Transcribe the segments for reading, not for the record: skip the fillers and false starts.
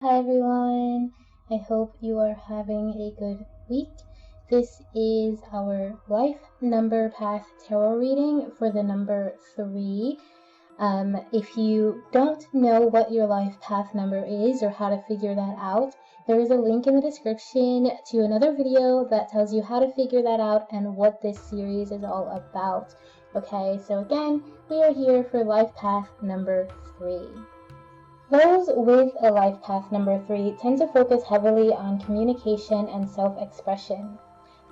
Hi everyone, I hope you are having a good week. This is our life number path tarot reading for the number 3. If you don't know what your life path number is or how to figure that out, there is a link in the description to another video that tells you how to figure that out and what this series is all about. Okay, so again, we are here for life path number 3. Those with a life path number 3 tend to focus heavily on communication and self-expression.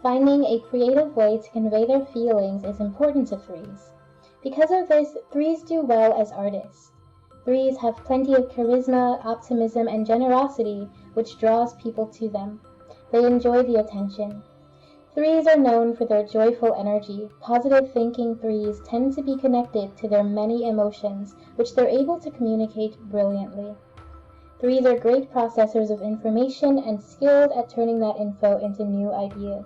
Finding a creative way to convey their feelings is important to 3s. Because of this, 3s do well as artists. 3s have plenty of charisma, optimism, and generosity, which draws people to them. They enjoy the attention. 3s are known for their joyful energy. Positive thinking 3s tend to be connected to their many emotions, which they're able to communicate brilliantly. 3s are great processors of information and skilled at turning that info into new ideas.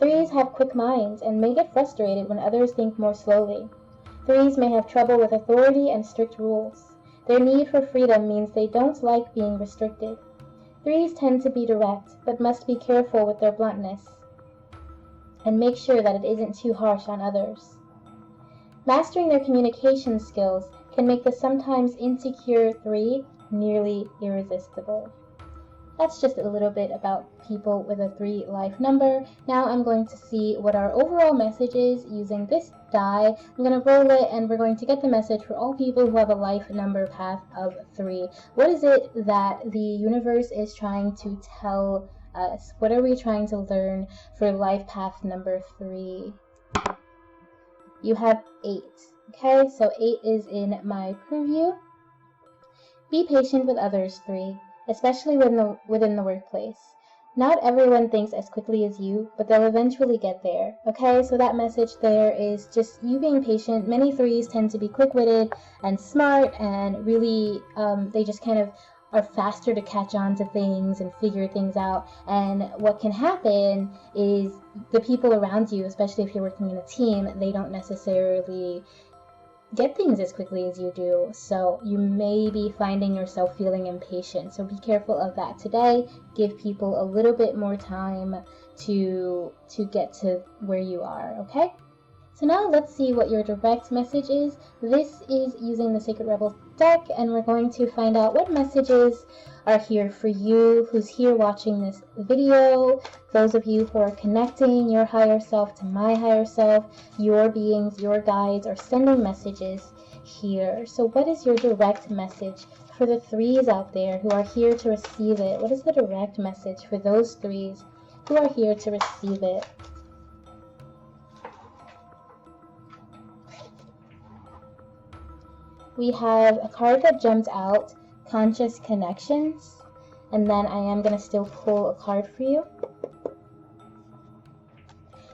3s have quick minds and may get frustrated when others think more slowly. 3s may have trouble with authority and strict rules. Their need for freedom means they don't like being restricted. 3s tend to be direct, but must be careful with their bluntness and make sure that it isn't too harsh on others. Mastering their communication skills can make the sometimes insecure 3 nearly irresistible. That's just a little bit about people with a 3 life number. Now I'm going to see what our overall message is using this die. I'm going to roll it and we're going to get the message for all people who have a life number path of 3. What is it that the universe is trying to tell us? What are we trying to learn for life path number 3? You have 8. Okay, so 8 is in my preview. Be patient with others, 3, especially within the workplace. Not everyone thinks as quickly as you, but they'll eventually get there. Okay, so that message there is just you being patient. Many 3s tend to be quick-witted and smart and really they just kind of are faster to catch on to things and figure things out. And what can happen is the people around you, especially if you're working in a team, they don't necessarily get things as quickly as you do, so you may be finding yourself feeling impatient. So be careful of that today. Give people a little bit more time to get to where you are, okay? So now let's see what your direct message is. This is using the Sacred Rebels deck, and we're going to find out what messages are here for you, who's here watching this video, those of you who are connecting your higher self to my higher self, your beings, your guides are sending messages here. So what is your direct message for the 3s out there who are here to receive it? What is the direct message for those 3s who are here to receive it? We have a card that jumped out, Conscious Connections, and then I am going to still pull a card for you.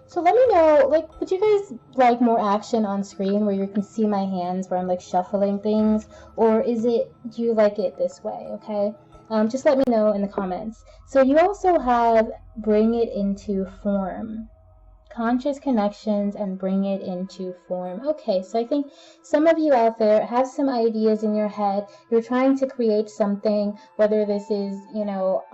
So let me know, like, would you guys like more action on screen where you can see my hands where I'm like shuffling things, or do you like it this way, okay? Just let me know in the comments. So you also have Bring It Into Form. Conscious connections and bring it into form. Okay, so I think some of you out there have some ideas in your head. You're trying to create something, whether this is,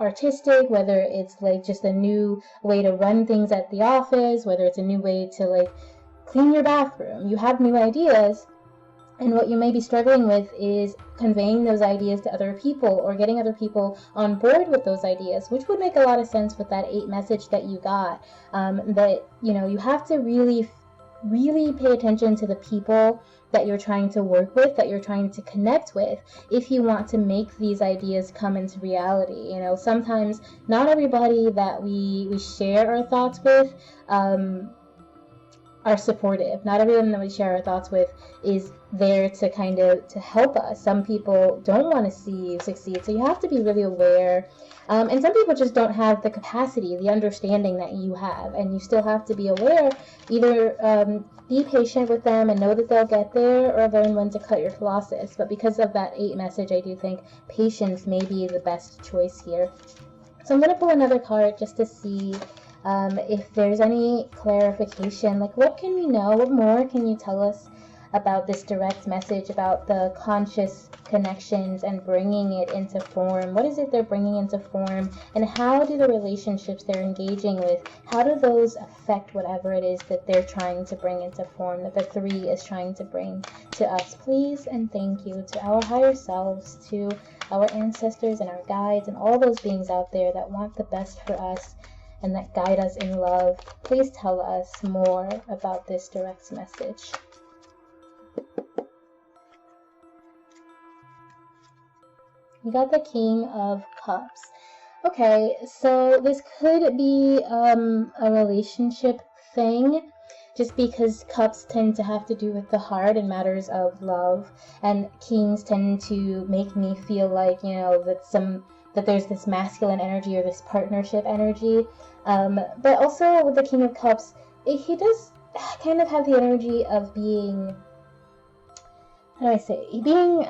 artistic, whether it's like just a new way to run things at the office, whether it's a new way to like clean your bathroom. You have new ideas. And what you may be struggling with is conveying those ideas to other people or getting other people on board with those ideas, which would make a lot of sense with that 8 message that you got. That, you have to really, really pay attention to the people that you're trying to work with, that you're trying to connect with, if you want to make these ideas come into reality. Sometimes not everybody that we share our thoughts with are supportive. Not everyone that we share our thoughts with is there to help us. Some people don't want to see you succeed, so you have to be really aware. And some people just don't have the capacity, the understanding that you have, and you still have to be aware. Either be patient with them and know that they'll get there, or learn when to cut your losses. But because of that 8 message, I do think patience may be the best choice here. So I'm going to pull another card just to see if there's any clarification, like what can we know, what more can you tell us about this direct message, about the conscious connections and bringing it into form. What is it they're bringing into form, and how do the relationships they're engaging with, how do those affect whatever it is that they're trying to bring into form, that the three is trying to bring to us? Please and thank you to our higher selves, to our ancestors and our guides and all those beings out there that want the best for us and that guide us in love. Please tell us more about this direct message. We got the King of Cups. Okay, so this could be a relationship thing, just because cups tend to have to do with the heart and matters of love, and kings tend to make me feel like, you know, that there's this masculine energy or this partnership energy. But also with the King of Cups, he does kind of have the energy of being, how do I say, being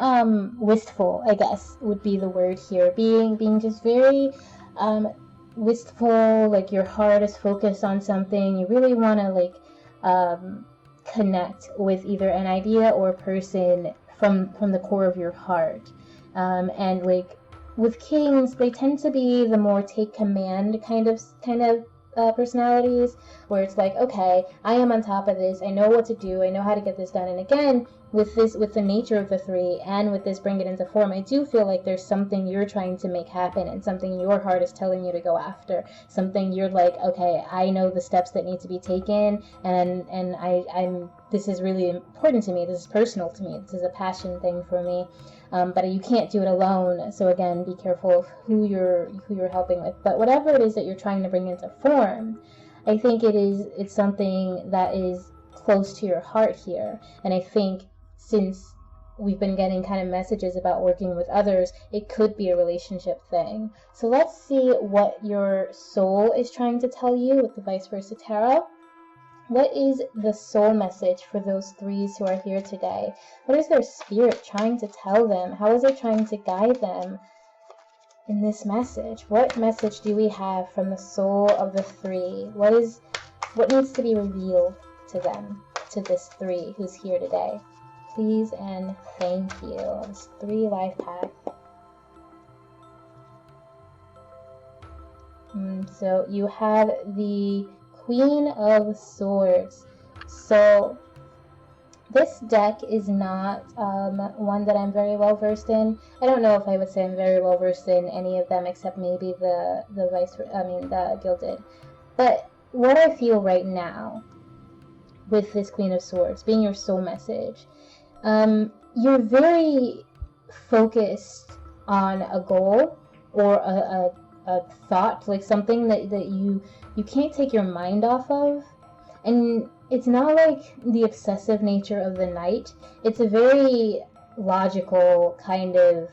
wistful, I guess would be the word here. Being just very wistful, like your heart is focused on something. You really want to like connect with either an idea or a person from the core of your heart. And like with kings, they tend to be the more take command kind of personalities, where it's like, okay, I am on top of this, I know what to do, I know how to get this done. And again, with the nature of the three, and with this bring it into form, I do feel like there's something you're trying to make happen, and something your heart is telling you to go after, something you're like, okay, I know the steps that need to be taken, and I'm this is really important to me, this is personal to me, this is a passion thing for me. But you can't do it alone. So again, be careful of who you're helping with. But whatever it is that you're trying to bring into form, I think it's something that is close to your heart here. And I think since we've been getting kind of messages about working with others, it could be a relationship thing. So let's see what your soul is trying to tell you with the Vice Versa Tarot. What is the soul message for those threes who are here today? What is their spirit trying to tell them? How is it trying to guide them in this message? What message do we have from the soul of the three? What needs to be revealed to them, to this three who's here today? Please and thank you. This 3 life path. So you have the Queen of Swords. So this deck is not one that I'm very well versed in. I don't know if I would say I'm very well versed in any of them, except maybe the Gilded. But what I feel right now with this Queen of Swords being your soul message, you're very focused on a goal or a thought, like something that you can't take your mind off of. And it's not like the obsessive nature of the Knight. It's a very logical kind of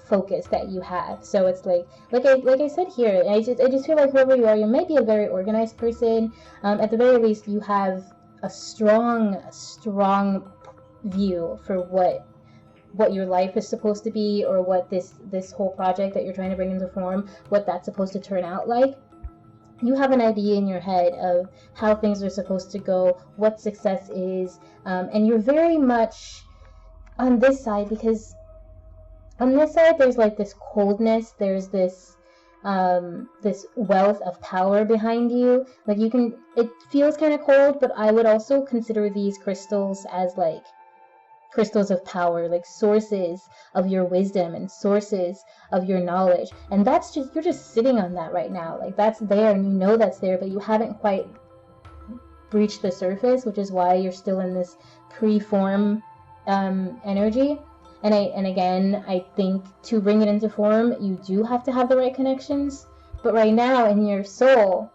focus that you have. So it's like I said here, I just feel like whoever you are, you may be a very organized person. At the very least, you have a strong view for what your life is supposed to be, or what this whole project that you're trying to bring into form, what that's supposed to turn out like. You have an idea in your head of how things are supposed to go, what success is, and you're very much on this side, because on this side there's like this coldness, there's this wealth of power behind you. Like it feels kind of cold, but I would also consider these crystals as like crystals of power, like sources of your wisdom and sources of your knowledge. And you're just sitting on that right now. Like that's there, and you know that's there, but you haven't quite breached the surface, which is why you're still in this pre-form energy. And again, I think to bring it into form, you do have to have the right connections. But right now in your soul,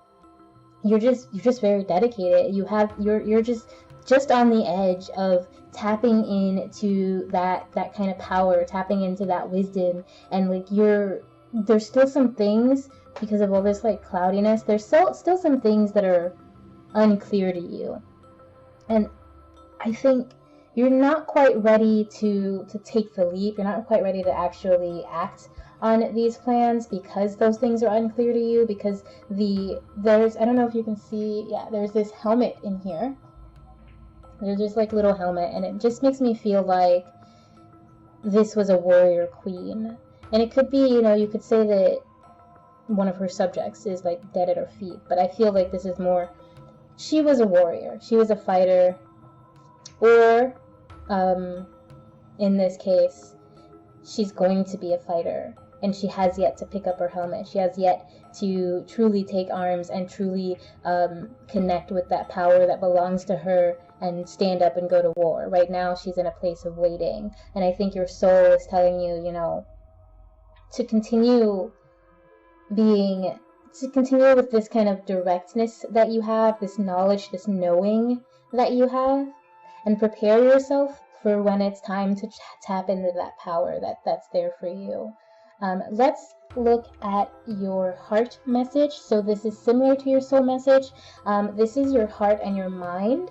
you're just very dedicated. You're just on the edge of tapping into that kind of power, tapping into that wisdom. And like there's still some things, because of all this like cloudiness, there's still some things that are unclear to you. And I think you're not quite ready to take the leap. You're not quite ready to actually act on these plans, because those things are unclear to you, because I don't know if you can see, there's this helmet in here. They're just like little helmet, and it just makes me feel like this was a warrior queen. And it could be, you could say that one of her subjects is like dead at her feet, but I feel like this is more, she was a warrior, she was a fighter, or in this case, she's going to be a fighter, and she has yet to pick up her helmet. She has yet to truly take arms and truly connect with that power that belongs to her and stand up and go to war. Right now, she's in a place of waiting, and I think your soul is telling you, to continue with this kind of directness that you have, this knowledge, this knowing that you have, and prepare yourself for when it's time to tap into that power that's there for you. Let's look at your heart message. So this is similar to your soul message. This is your heart and your mind.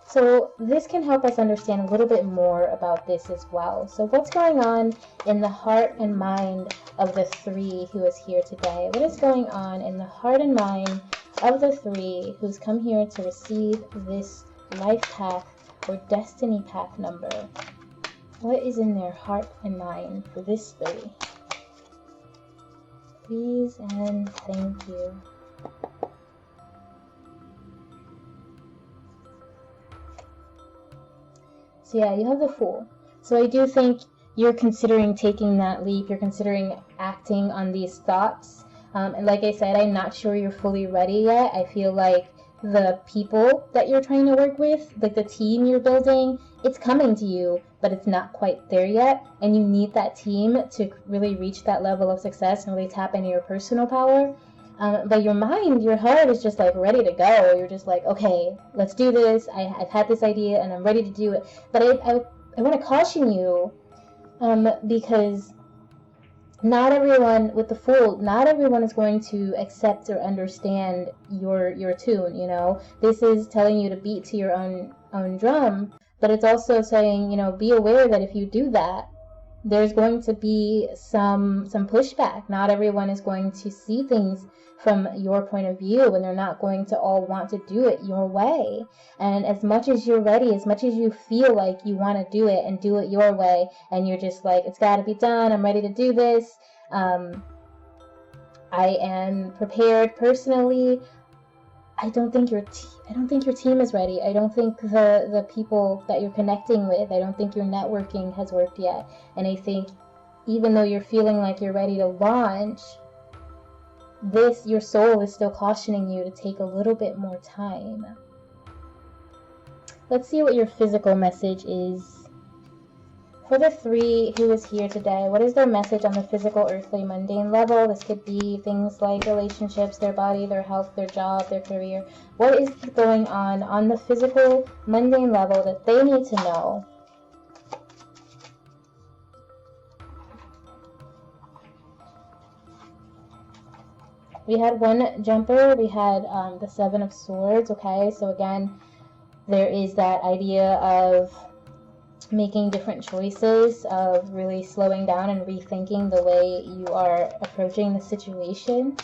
So this can help us understand a little bit more about this as well. So what's going on in the heart and mind of the 3 who is here today? What is going on in the heart and mind of the 3 who's come here to receive this life path or destiny path number? What is in their heart and mind for this 3? Please and thank you. So yeah, you have the Fool. So I do think you're considering taking that leap. You're considering acting on these thoughts. And like I said, I'm not sure you're fully ready yet. I feel like the people that you're trying to work with, like the team you're building, it's coming to you, but it's not quite there yet. And you need that team to really reach that level of success and really tap into your personal power. But your mind, your heart is just like ready to go. You're just like, okay, let's do this. I've had this idea and I'm ready to do it. But I want to caution you because not everyone, with the Fool, not everyone is going to accept or understand your tune, This is telling you to beat to your own drum, but it's also saying, be aware that if you do that, there's going to be some pushback. Not everyone is going to see things from your point of view, and they're not going to all want to do it your way. And as much as you're ready, as much as you feel like you want to do it and do it your way, and you're just like, it's got to be done, I'm ready to do this, I am prepared personally. I don't think your team is ready. I don't think the people that you're connecting with, I don't think your networking has worked yet. And I think even though you're feeling like you're ready to launch, your soul is still cautioning you to take a little bit more time. Let's see what your physical message is. For the 3 who is here today, what is their message on the physical, earthly, mundane level? This could be things like relationships, their body, their health, their job, their career. What is going on the physical, mundane level that they need to know? We had one jumper, we had the 7 of Swords, okay? So again, there is that idea of making different choices, of really slowing down and rethinking the way you are approaching the situation.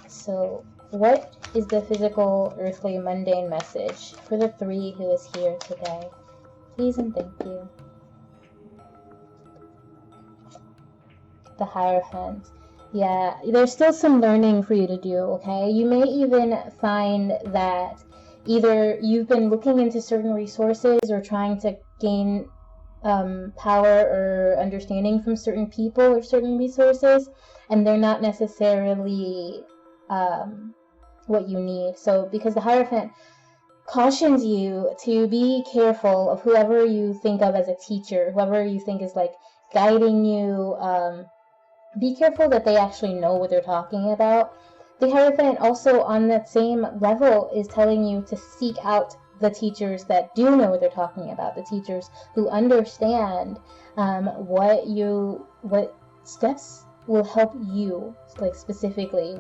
So what is the physical, earthly, mundane message for the 3 who is here today? Please and thank you. The Hierophant. Yeah, there's still some learning for you to do, okay? You may even find that either you've been looking into certain resources or trying to gain power or understanding from certain people or certain resources, and they're not necessarily what you need. So because the Hierophant cautions you to be careful of whoever you think of as a teacher, whoever you think is like guiding you, be careful that they actually know what they're talking about. The Hierophant also on that same level is telling you to seek out the teachers that do know what they're talking about, the teachers who understand what steps will help you, like specifically.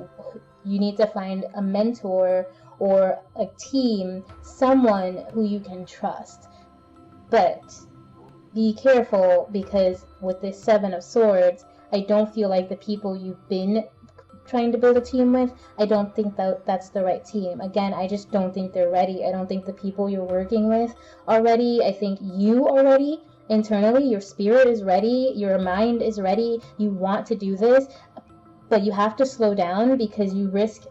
You need to find a mentor or a team, someone who you can trust. But be careful, because with this 7 of Swords, I don't feel like the people you've been trying to build a team with, I don't think that that's the right team. Again, I just don't think they're ready. I don't think the people you're working with are ready. I think you are ready internally. Your spirit is ready. Your mind is ready. You want to do this, but you have to slow down because you risk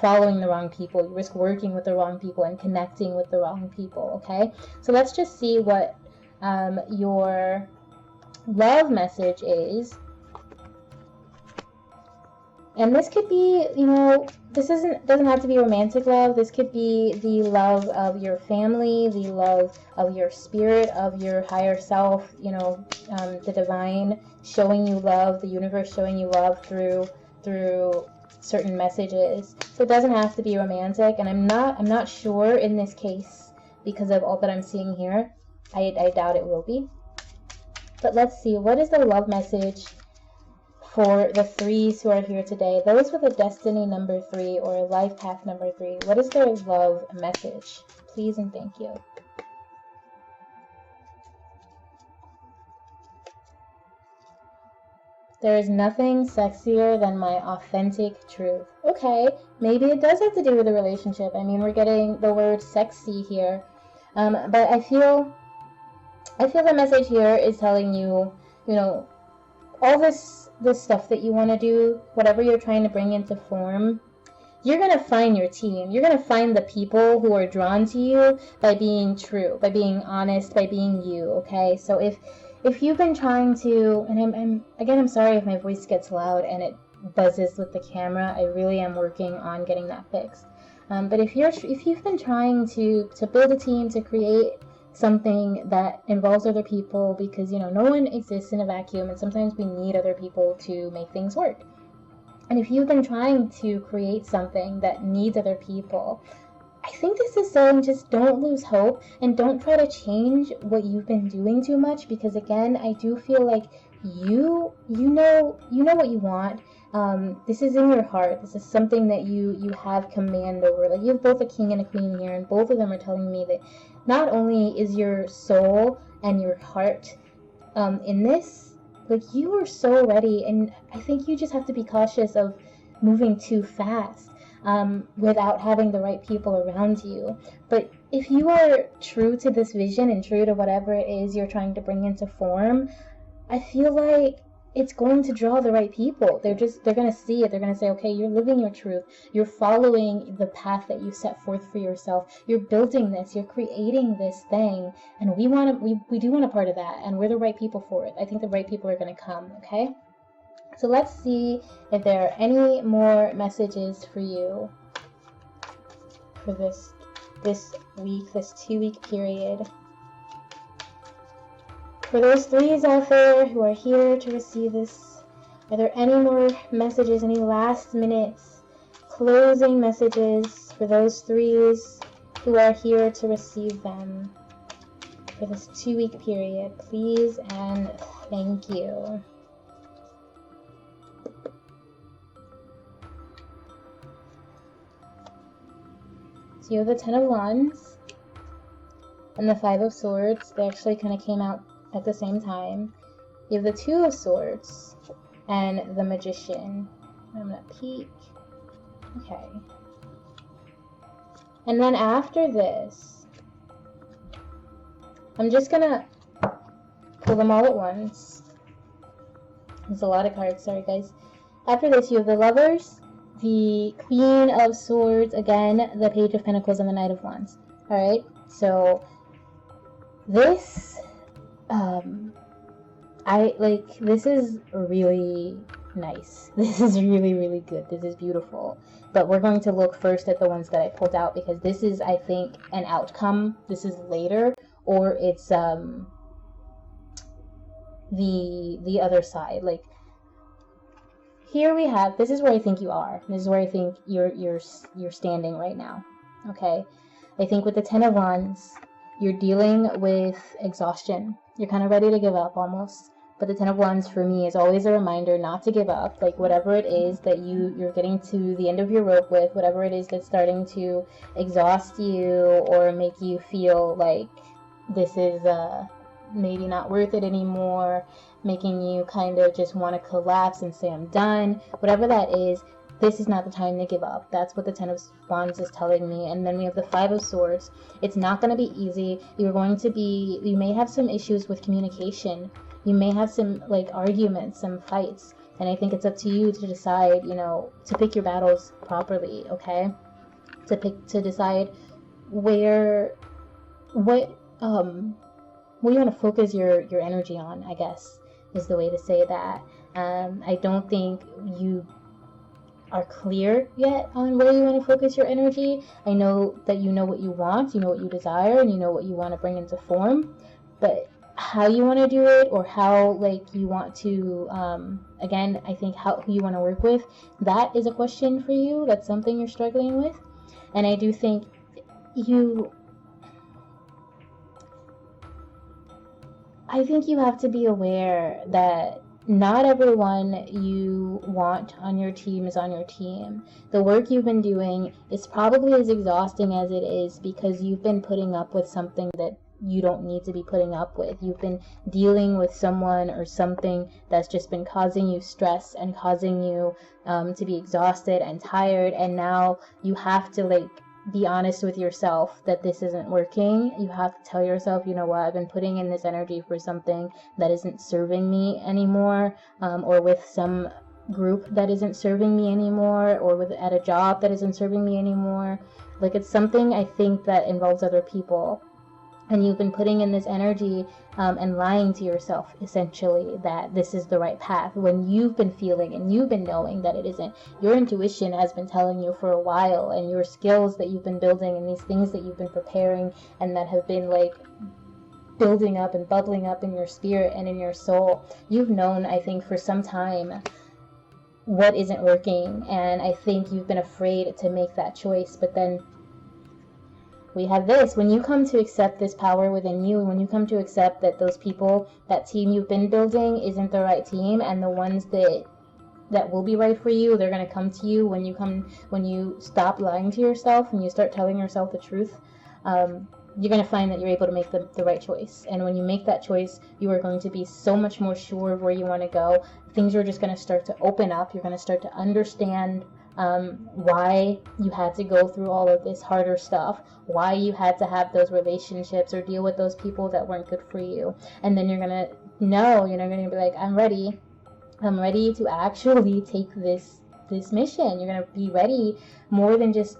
following the wrong people. You risk working with the wrong people and connecting with the wrong people, okay? So let's just see what your love message is. And this could be, this doesn't have to be romantic love. This could be the love of your family, the love of your spirit, of your higher self, the divine showing you love, the universe showing you love through certain messages. So it doesn't have to be romantic, and I'm not sure in this case because of all that I'm seeing here. I doubt it will be. But let's see, what is the love message for the threes who are here today? Those with a destiny number 3 or a life path number 3. What is their love message? Please and thank you. There is nothing sexier than my authentic truth. Okay, maybe it does have to do with a relationship. I mean, we're getting the word sexy here. But I feel the message here is telling you, all this stuff that you want to do, whatever you're trying to bring into form, you're going to find your team. You're going to find the people who are drawn to you by being true, by being honest, by being you, okay? So if you've been trying to, and I'm sorry if my voice gets loud and it buzzes with the camera. I really am working on getting that fixed. But if you've been trying to build a team, to create something that involves other people, because no one exists in a vacuum, and sometimes we need other people to make things work. And if you've been trying to create something that needs other people, I think this is saying just don't lose hope and don't try to change what you've been doing too much, because again, I do feel like you know what you want. This is in your heart. This is something that you have command over. Like, you have both a king and a queen here, and both of them are telling me that not only is your soul and your heart in this, like, you are so ready, and I think you just have to be cautious of moving too fast without having the right people around you. But if you are true to this vision and true to whatever it is you're trying to bring into form, I feel like it's going to draw the right people. They're going to see it. They're going to say, okay, you're living your truth. You're following the path that you set forth for yourself. You're building this. You're creating this thing. And we do want a part of that. And we're the right people for it. I think the right people are going to come, okay? So let's see if there are any more messages for you for this week, this 2-week period. For those threes out there who are here to receive this, are there any more messages, any last minute closing messages for those threes who are here to receive them for this 2-week period? Please and thank you. So you have the Ten of Wands and the Five of Swords. They actually kind of came out at the same time. You have the Two of Swords and the Magician. I'm gonna peek. Okay. And then after this, I'm just gonna pull them all at once. There's a lot of cards, sorry guys. After this, you have the Lovers, the Queen of Swords, again, the Page of Pentacles, and the Knight of Wands. Alright, so this this is really nice. This is really, really good. This is beautiful. But we're going to look first at the ones that I pulled out, because this is, I think, an outcome. This is later, or it's the other side. Like, here we have, this is where I think you are. This is where I think you're standing right now. Okay? I think with the Ten of Wands, you're dealing with exhaustion. You're kind of ready to give up almost. But the Ten of Wands for me is always a reminder not to give up. Like, whatever it is that you're getting to the end of your rope with, whatever it is that's starting to exhaust you or make you feel like this is maybe not worth it anymore, making you kind of just want to collapse and say, I'm done, whatever that is, this is not the time to give up. That's what the Ten of Wands is telling me. And then we have the Five of Swords. It's not going to be easy. You may have some issues with communication. You may have some like arguments, some fights. And I think it's up to you to decide, to pick your battles properly, okay? To decide what you want to focus your energy on, I guess, is the way to say that. I don't think you are clear yet on where you want to focus your energy. I know that you know what you want, you know what you desire, and you know what you want to bring into form, but how you want to do it, or how you want to, again, I think who you want to work with, that is a question for you. That's something you're struggling with. And I do think you have to be aware that not everyone you want on your team is on your team. The work you've been doing is probably as exhausting as it is because you've been putting up with something that you don't need to be putting up with. You've been dealing with someone or something that's just been causing you stress and causing you to be exhausted and tired, and now you have to be honest with yourself that this isn't working. You have to tell yourself, you know what, I've been putting in this energy for something that isn't serving me anymore, or with some group that isn't serving me anymore, or at a job that isn't serving me anymore. It's something, I think, that involves other people. And you've been putting in this energy and lying to yourself, essentially, that this is the right path, when you've been feeling and you've been knowing that it isn't. Your intuition has been telling you for a while, and your skills that you've been building and these things that you've been preparing and that have been building up and bubbling up in your spirit and in your soul, you've known, I think, for some time what isn't working. And I think you've been afraid to make that choice. But then we have this. When you come to accept this power within you, when you come to accept that those people, that team you've been building isn't the right team, and the ones that will be right for you, they're going to come to you when you stop lying to yourself and you start telling yourself the truth, you're going to find that you're able to make the right choice. And when you make that choice, you are going to be so much more sure of where you want to go. Things are just going to start to open up. You're going to start to understand why you had to go through all of this harder stuff, why you had to have those relationships or deal with those people that weren't good for you. And then you're gonna know, you're gonna be like, I'm ready to actually take this mission. You're gonna be ready more than just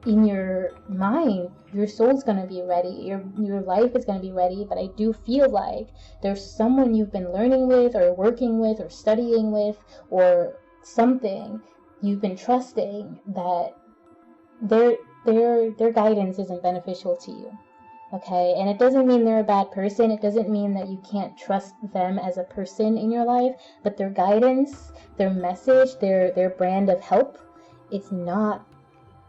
in your mind. Your soul's gonna be ready, your life is gonna be ready. But I do feel like there's someone you've been learning with or working with or studying with, or something you've been trusting, that their guidance isn't beneficial to you. Okay? And it doesn't mean they're a bad person. It doesn't mean that you can't trust them as a person in your life, but their guidance, their message, their brand of help, it's not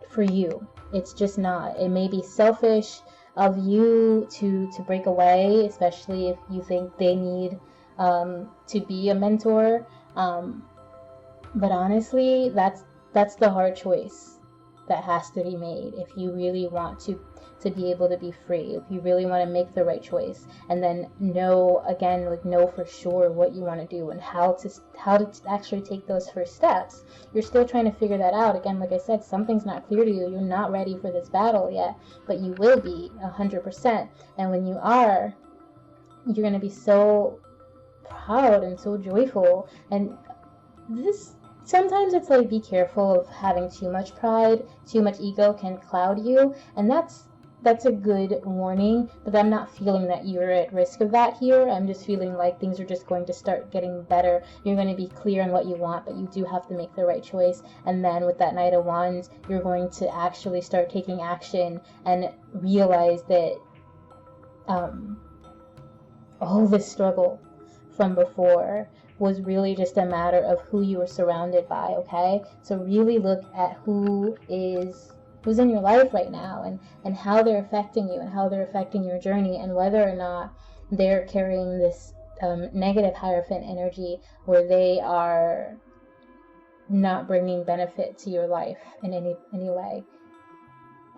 for you. It's just not. It may be selfish of you to break away, especially if you think they need to be a mentor. But honestly, that's the hard choice that has to be made if you really want to be able to be free, if you really want to make the right choice, and then know for sure what you want to do and how to actually take those first steps. You're still trying to figure that out. Again, like I said, something's not clear to you. You're not ready for this battle yet, but you will be 100%. And when you are, you're going to be so proud and so joyful. And sometimes it's be careful of having too much pride. Too much ego can cloud you, and that's a good warning. But I'm not feeling that you're at risk of that here. I'm just feeling like things are just going to start getting better. You're going to be clear on what you want, but you do have to make the right choice. And then with that Knight of Wands, you're going to actually start taking action and realize that all this struggle from before was really just a matter of who you were surrounded by. Okay? So really look at who's in your life right now, and how they're affecting you and how they're affecting your journey, and whether or not they're carrying this negative Hierophant energy where they are not bringing benefit to your life in any way.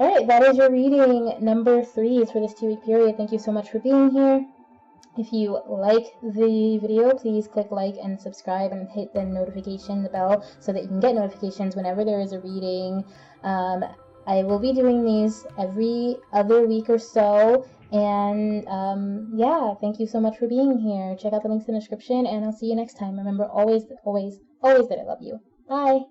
Alright, that is your reading number 3 for this 2-week period. Thank you so much for being here. If you like the video, please click like and subscribe and hit the notification bell so that you can get notifications whenever there is a reading. I will be doing these every other week or so. And yeah, thank you so much for being here. Check out the links in the description, and I'll see you next time. Remember, always, always, always that I love you. Bye!